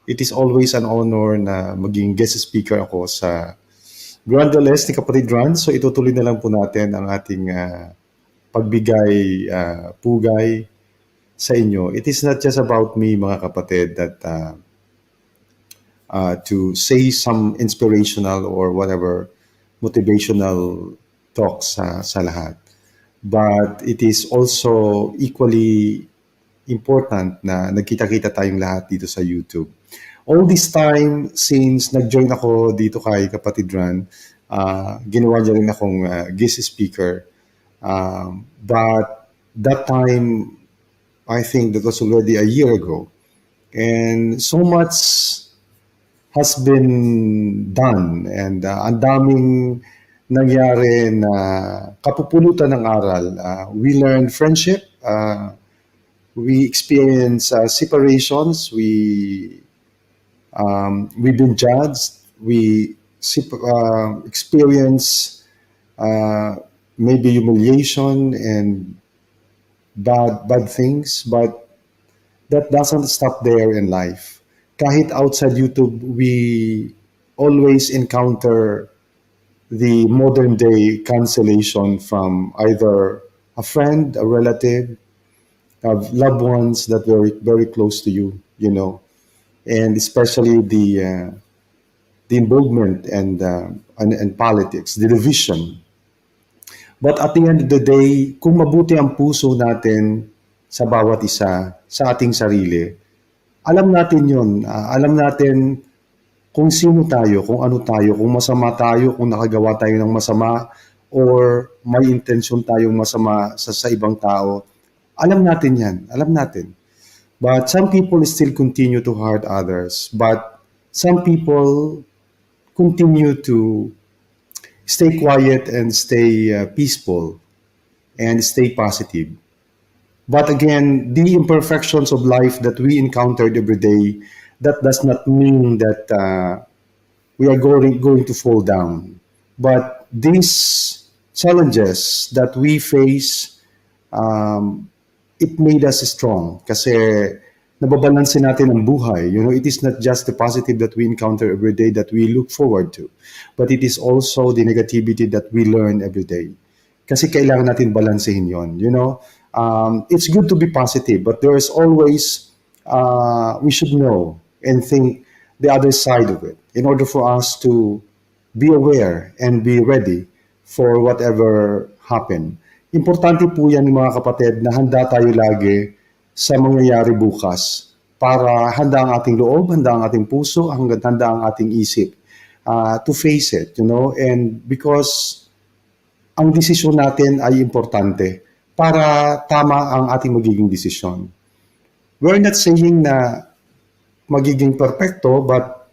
It is always an honor na maging guest speaker ako sa Grand ni Kapatid Ran. So itutuloy na lang po natin ang ating pagbigay pugay sa inyo. It is not just about me, mga kapatid, that to say some inspirational or whatever motivational talks sa lahat. But it is also equally important na nagkita-kita tayong lahat dito sa YouTube. All this time, since nag-join ako dito kay Kapatid Ran, ginawa niya rin akong guest speaker. But that time, I think that was already a year ago. And so much has been done. And ang daming nangyari na kapupulutan ng aral. We learned friendship. We experience separations. We've been judged. We experience maybe humiliation and bad things, but that doesn't stop there in life. Kahit outside YouTube, we always encounter the modern day cancellation from either a friend, a relative, of loved ones that were very close to you, and especially the involvement and politics, the division. But at the end of the day, kung mabuti ang puso natin sa bawat isa, sa ating sarili, alam natin yun. Alam natin kung sino tayo, kung ano tayo, kung masama tayo, kung nakagawa tayo ng masama, or may intensyon tayong masama sa ibang tao. Alam natin yan. Alam natin. But some people still continue to hurt others. But some people continue to stay quiet and stay peaceful and stay positive. But again, the imperfections of life that we encountered every day, that does not mean that we are going to fall down. But these challenges that we face, it made us strong kasi nababalansin natin ang buhay. It is not just the positive that we encounter every day that we look forward to, but it is also the negativity that we learn every day. Kasi kailangan natin balansehin yon. It's good to be positive, but there is always, we should know and think the other side of it in order for us to be aware and be ready for whatever happen. Importante po yan, mga kapatid, na handa tayo lagi sa mangyayari bukas para handa ang ating loob, handa ang ating puso, handa ang ating isip to face it, and because ang desisyon natin ay importante para tama ang ating magiging desisyon. We're not saying na magiging perfecto, but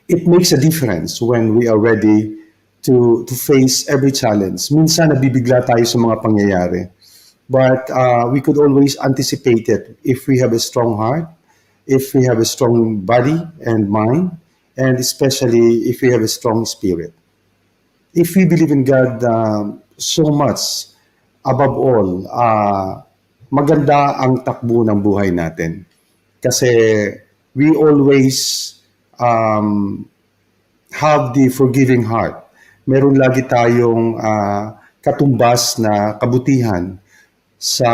it makes a difference when we are ready to face every challenge. Minsan nabibigla tayo sa mga pangyayari. But we could always anticipate it if we have a strong heart, if we have a strong body and mind, and especially if we have a strong spirit. If we believe in God so much, above all, maganda ang takbo ng buhay natin. Kasi we always have the forgiving heart. Meron lagi tayong katumbas na kabutihan sa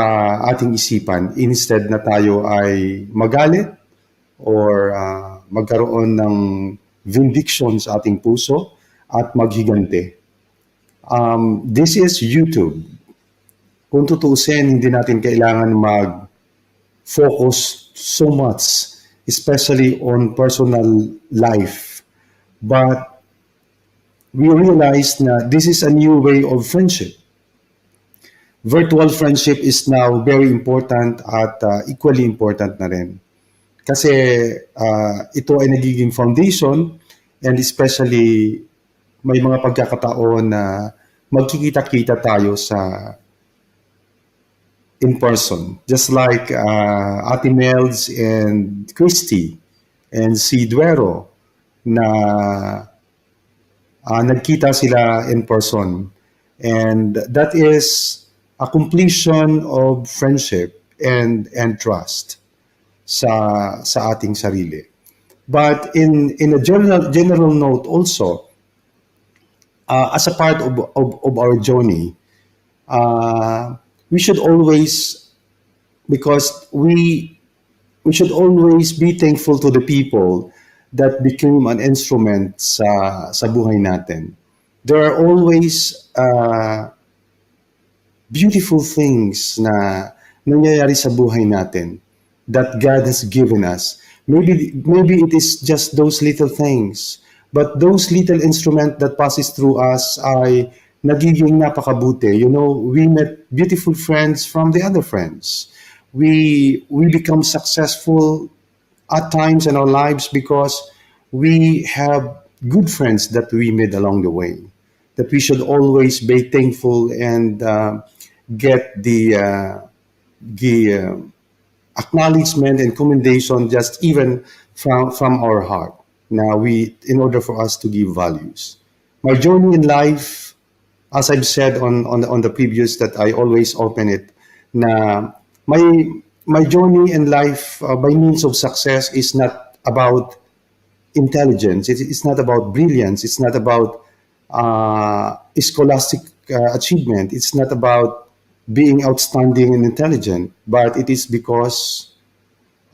ating isipan instead na tayo ay magalit or magkaroon ng vindication sa ating puso at maghigante. This is YouTube. Kung tutuusin, hindi natin kailangan mag-focus so much, especially on personal life. But we realize na this is a new way of friendship. Virtual friendship is now very important at equally important na rin. Kasi ito ay nagiging foundation, and especially may mga pagkakataon na magkikita-kita tayo sa in person. Just like Ate Mel's and Christy and si Duero na nagkita sila in person. And that is a completion of friendship and trust sa ating sarili. But in a general note also, as a part of our journey, uh, we should always, because we should always be thankful to the people that became an instrument sa buhay natin. There are always beautiful things na nangyayari sa buhay natin that God has given us. Maybe it is just those little things, but those little instrument that passes through us ay nagiging napakabuti. You know, we met beautiful friends from the other friends. We become successful at times in our lives because we have good friends that we made along the way. That we should always be thankful and get the acknowledgement and commendation just even from our heart. Now we, in order for us to give values. My journey in life, as I've said on the previous, that I always open it, na my my journey in life by means of success is not about intelligence. It's not about brilliance. It's not about scholastic achievement. It's not about being outstanding and intelligent, but it is because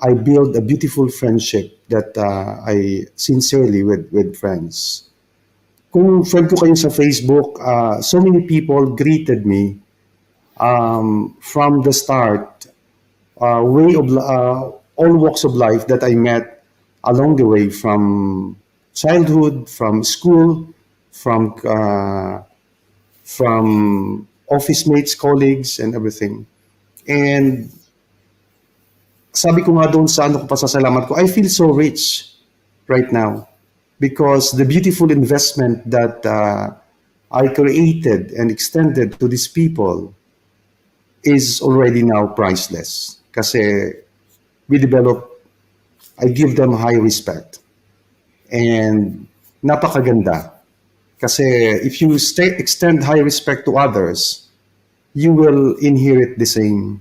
I build a beautiful friendship that I sincerely with friends. Kung friend ko kayo sa Facebook, so many people greeted me from the start, all walks of life that I met along the way, from childhood, from school, from office mates, colleagues, and everything. And sabi ko nga doon sa ano ko pasasalamat ko, I feel so rich right now because the beautiful investment that I created and extended to these people is already now priceless. Kasi we develop, I give them high respect. And napakaganda. Kasi if you extend high respect to others, you will inherit the same.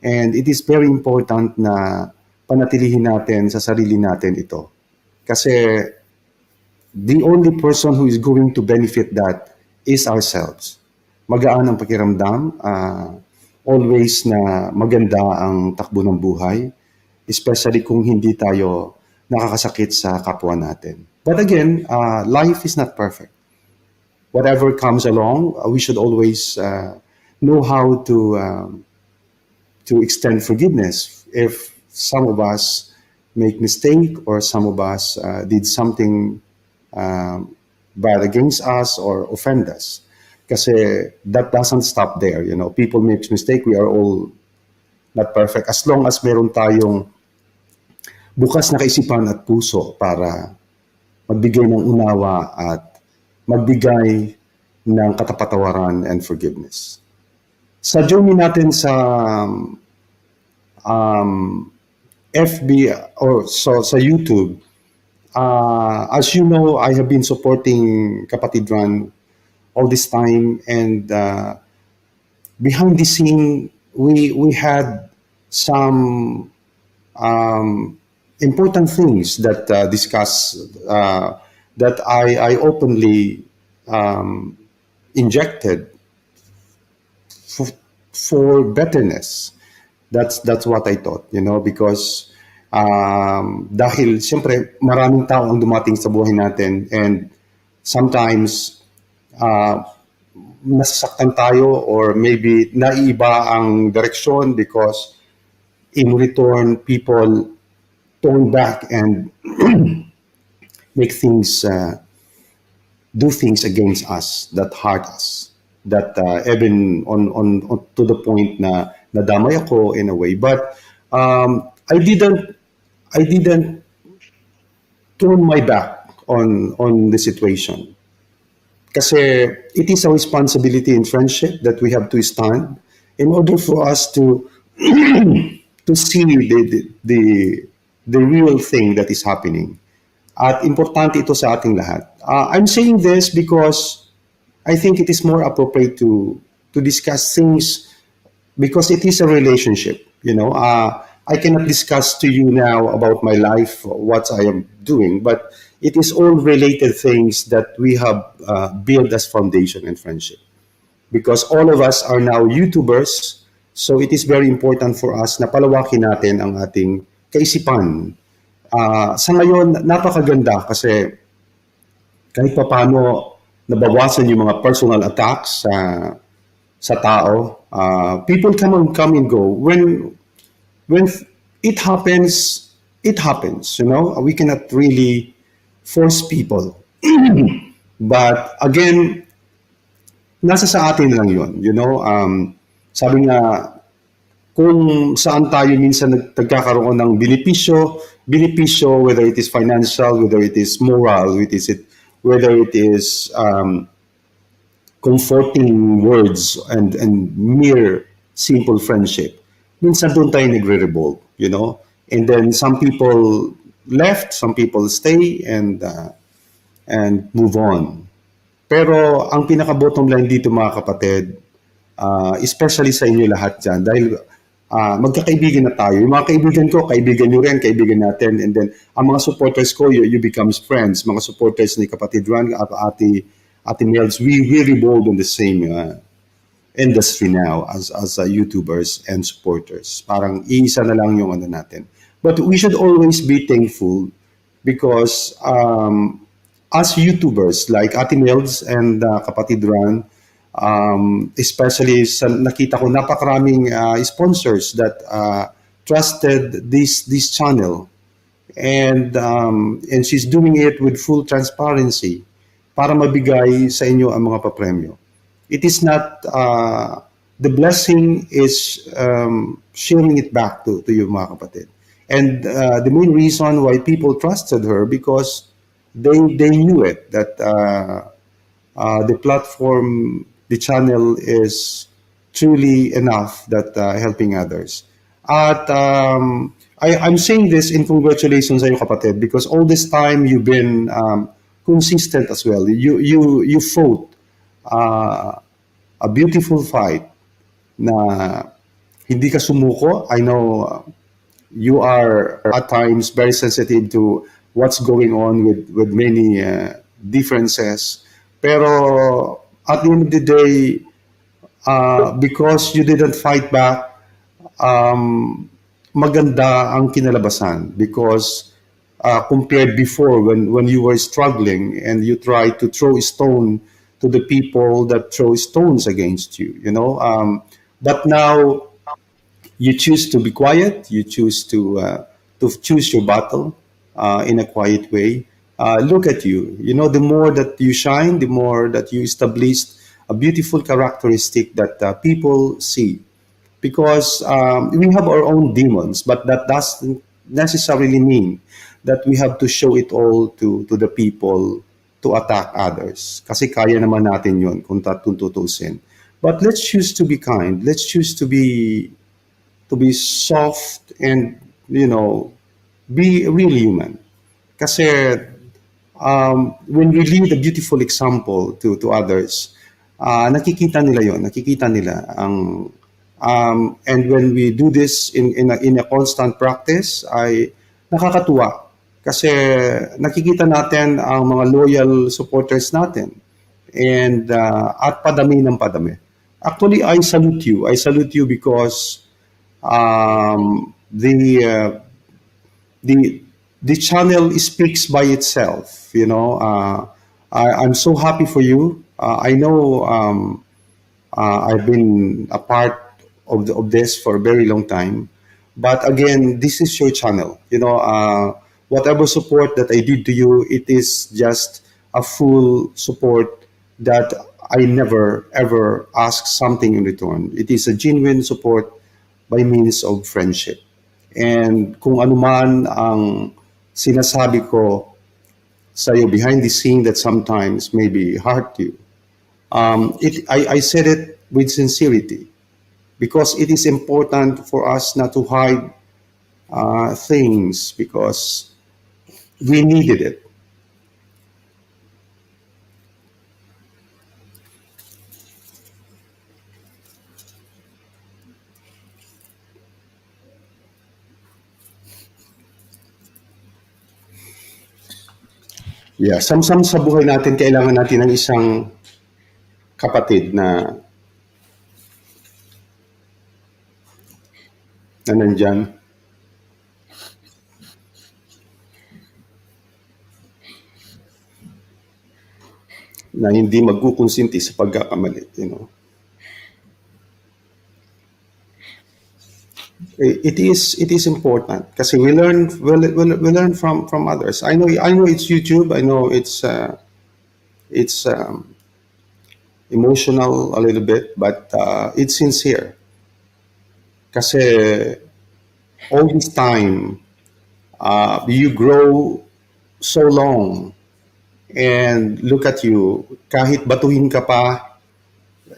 And it is very important na panatilihin natin sa sarili natin ito. Kasi the only person who is going to benefit that is ourselves. Magaan ang pakiramdam, always na maganda ang takbo ng buhay, especially kung hindi tayo nakakasakit sa kapwa natin. But again, life is not perfect. Whatever comes along, we should always know how to extend forgiveness if some of us make mistake or some of us did something bad against us or offend us. Kasi that doesn't stop there. You know, people make mistake. We are all not perfect. As long as meron tayong bukas na kaisipan at puso para magbigay ng unawa at magbigay ng katapatawaran and forgiveness. Sa journey natin sa FB or sa YouTube, as you know, I have been supporting Kapatid Ran all this time, and behind the scene, we had some important things that that I openly injected for betterness. That's what I thought, you know, because dahil siyempre maraming tao ang dumating sa buhay natin, and sometimes nasasaktan tayo or maybe naiiba ang direksyon because in return people turn back and make things do things against us that hurt us, that even on to the point na nadamay ako in a way, but I didn't turn my back on the situation. Kasi it is a responsibility in friendship that we have to stand in order for us to to see the real thing that is happening. At importante ito sa ating lahat. I'm saying this because I think it is more appropriate to discuss things because it is a relationship. You know, I cannot discuss to you now about my life, what I am doing, but it is all related things that we have built as foundation and friendship. Because all of us are now YouTubers, so it is very important for us na palawakin natin ang ating kaisipan. Sa ngayon, napakaganda kasi kahit pa paano nabawasan yung mga personal attacks sa tao. People come and go. When it happens, it happens. You know, we cannot really force people. But again, nasa sa atin lang yun. You know, sabi nga, kung saan tayo minsan nagkakaroon ng benepisyo, whether it is financial, whether it is moral, whether it is comforting words and mere simple friendship. Minsan doon tayo nagre-revolve, you know? And then some people left, some people stay and move on. Pero ang pinaka-bottom line dito mga kapatid, especially sa inyo lahat dyan, dahil magkakaibigan na tayo. Yung mga kaibigan ko, kaibigan nyo rin, kaibigan natin. And then, ang mga supporters ko, you becomes friends. Mga supporters ni kapatid Ran at Ate Mels, we revolve in the same industry now as YouTubers and supporters. Parang iisa na lang yung ano natin. But we should always be thankful because as YouTubers like Ate Mels and kapatid Ran, especially sa nakita ko napakaraming sponsors that trusted this channel and she's doing it with full transparency para mabigay sa inyo ang mga papremyo. It is not the blessing is sharing it back to you mga kapatid. And the main reason why people trusted her because they knew it that the platform, the channel is truly enough that helping others. At I'm saying this in congratulations sa iyo kapatid because all this time you've been consistent as well. You fought a beautiful fight na hindi ka sumuko. I know you are at times very sensitive to what's going on with many differences. Pero at the end of the day, because you didn't fight back, maganda ang kinalabasan because compared before when you were struggling and you tried to throw a stone to the people that throw stones against you, you know. But now you choose to be quiet. You choose to choose your battle in a quiet way. Look at you. You know, the more that you shine, the more that you established a beautiful characteristic that people see. Because we have our own demons, but that doesn't necessarily mean that we have to show it all to the people to attack others. Kasi kaya naman natin yun kung tututusin. But let's choose to be kind. Let's choose to be soft and, you know, be really human. Kasi when we lead a beautiful example to others, nakikita nila yon, nakikita nila ang and when we do this in a constant practice ay nakakatuwa kasi nakikita natin ang mga loyal supporters natin and at padami ng padami. Actually, I salute you. I salute you because the the channel speaks by itself. You know, I'm so happy for you. I know I've been a part of this for a very long time, but again, this is your channel. You know, whatever support that I did to you, it is just a full support that I never ever ask something in return. It is a genuine support by means of friendship. And kung ano man ang sinasabi ko sa iyo behind the scene that sometimes maybe hurt you, I said it with sincerity because it is important for us not to hide things because we needed it. Yeah, samsam sa buhay natin, kailangan natin ng isang kapatid na nandyan, na hindi magkukonsinti sa pagkakamali, you know. It is important kasi we learn from others. I know it's YouTube. I know it's emotional a little bit, but it's sincere kasi all this time you grow so long, and look at you, kahit batuhin ka pa,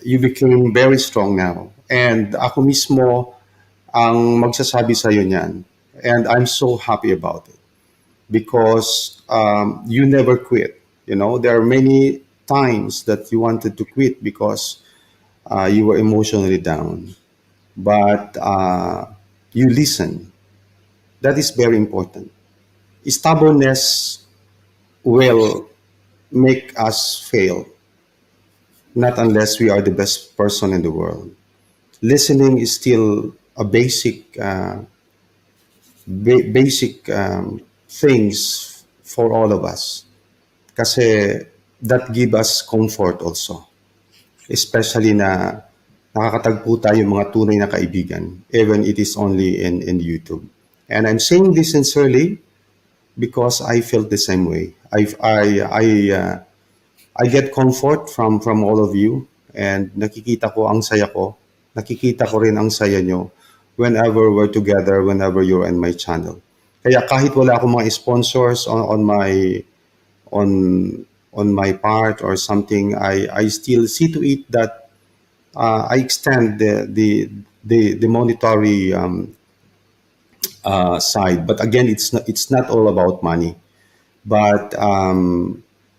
you became very strong now, and ako mismo ang magsasabi sa iyo niyan, and I'm so happy about it because you never quit. You know, there are many times that you wanted to quit because you were emotionally down, but you listen. That is very important. Stubbornness will make us fail, not unless we are the best person in the world. Listening is still a basic things for all of us. Kasi that give us comfort also. Especially na nakakatagpo tayo mga tunay na kaibigan, even it is only in YouTube. And I'm saying this sincerely because I felt the same way. I get comfort from all of you, and nakikita ko ang saya ko. Nakikita ko rin ang saya nyo whenever we're together, whenever you're in my channel. Kaya kahit wala akong mga sponsors on on my part or something, I still see to it that I extend the monetary side. But again, it's not all about money. But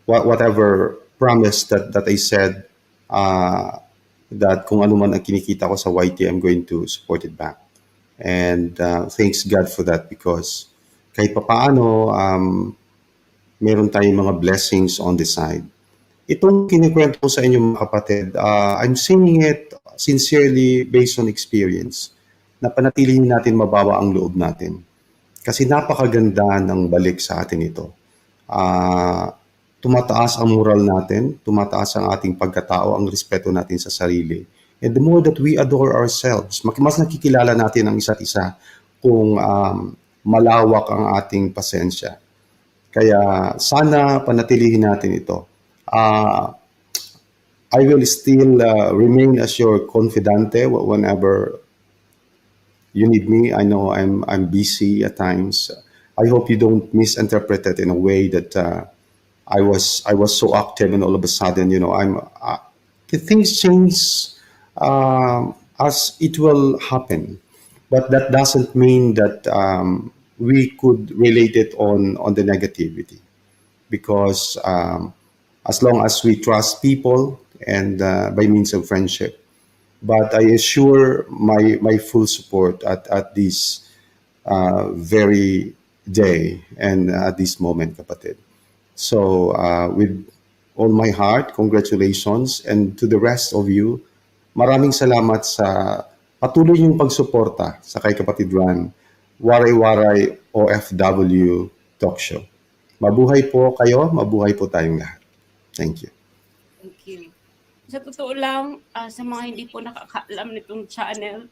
whatever promise that I said, uh, that kung ano man ang kinikita ko sa YT, I'm going to support it back. And thanks God for that because kahit papaano, meron tayong mga blessings on the side. Itong kinikwento ko sa inyo mga kapatid, I'm saying it sincerely based on experience na panatilihin natin mabawa ang loob natin. Kasi napakaganda ng balik sa atin ito. Tumataas ang moral natin, tumataas ang ating pagkatao, ang respeto natin sa sarili. And the more that we adore ourselves, mas nakikilala natin ang isa't isa kung malawak ang ating pasensya. Kaya sana panatilihin natin ito. I will still remain as your confidante whenever you need me. I know I'm busy at times. I hope you don't misinterpret it in a way that I was so active and all of a sudden, the things change as it will happen, but that doesn't mean that we could relate it on the negativity because as long as we trust people and by means of friendship. But I assure my full support at this very day and at this moment, kapatid. So with all my heart, congratulations, and to the rest of you, maraming salamat sa patuloy yung pagsuporta sa kay kapatid Ran, Waray-Waray OFW Talk Show. Mabuhay po kayo, mabuhay po tayong lahat. Thank you. Thank you. Sa totoo lang, sa mga hindi po nakakaalam nitong channel,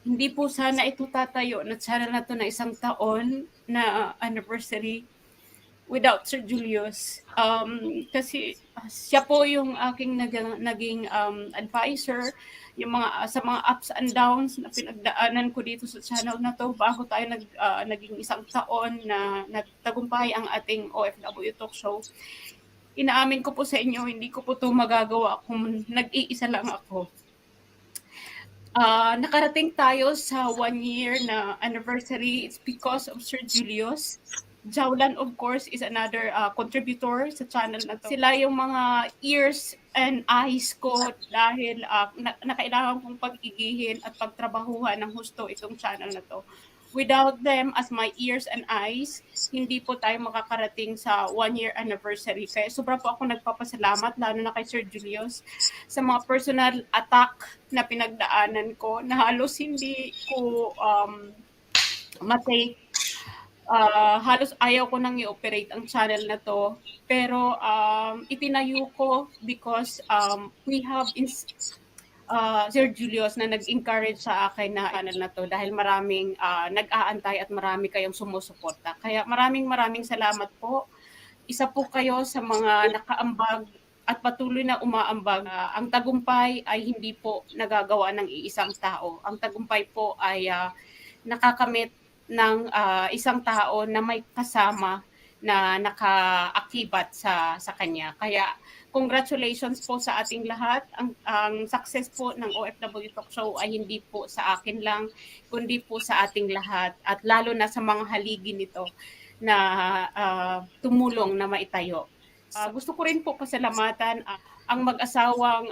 hindi po sana ito tatayo na channel na to na 1 taon na anniversary without Sir Julius. Kasi siya po yung aking naging advisor, yung sa mga ups and downs na pinagdaanan ko dito sa channel na to bago tayo naging 1 taon na nagtagumpay ang ating OFW Talk Show. Inaamin ko po sa inyo, hindi ko po ito magagawa kung nag-iisa lang ako. Nakarating tayo sa 1 year na anniversary. It's because of Sir Julius. Jowlan, of course, is another contributor sa channel na to. Sila yung mga ears and eyes ko dahil na kailangan kong pag-igihin at pagtrabahuhan ng husto itong channel na to. Without them as my ears and eyes, hindi po tayo makakarating sa 1-year anniversary. Kaya sobra po ako nagpapasalamat, lalo na kay Sir Julius, sa mga personal attack na pinagdaanan ko na halos hindi ko matake. Halos ayaw ko nang i-operate ang channel na to. Pero itinayo ko because we have Sir Julius na nag-encourage sa akin na channel na to dahil maraming nag-aantay at marami kayong sumusuporta. Kaya maraming salamat po. Isa po kayo sa mga nakaambag at patuloy na umaambag. Ang tagumpay ay hindi po nagagawa ng iisang tao. Ang tagumpay po ay nakakamit ng isang tao na may kasama na nakaakibat sa kanya. Kaya congratulations po sa ating lahat. Ang success po ng OFW Talk Show ay hindi po sa akin lang, kundi po sa ating lahat at lalo na sa mga haligi nito na tumulong na maitayo. Gusto ko rin po pasalamatan ang mag-asawang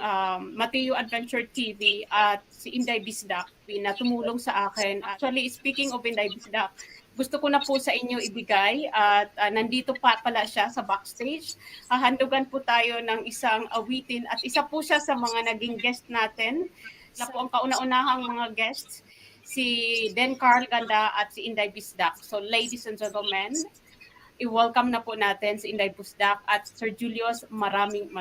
Mateo Adventure TV at si Inday Bisdak na tumulong sa akin. Actually, speaking of Inday Bisdak, gusto ko na po sa inyo ibigay at nandito pa pala siya sa backstage. Handugan po tayo ng isang awitin at isa po siya sa mga naging guest natin. Na po ang kauna-unahang mga guests, si Den Carl Ganda at si Inday Bisdak. So ladies and gentlemen, i-welcome na po natin si Inday Busdak at Sir Julius. Maraming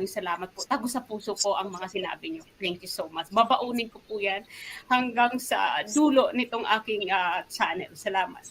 salamat po. Tago sa puso ko ang mga sinabi niyo. Thank you so much. Babaunin ko po yan hanggang sa dulo nitong aking channel. Salamat.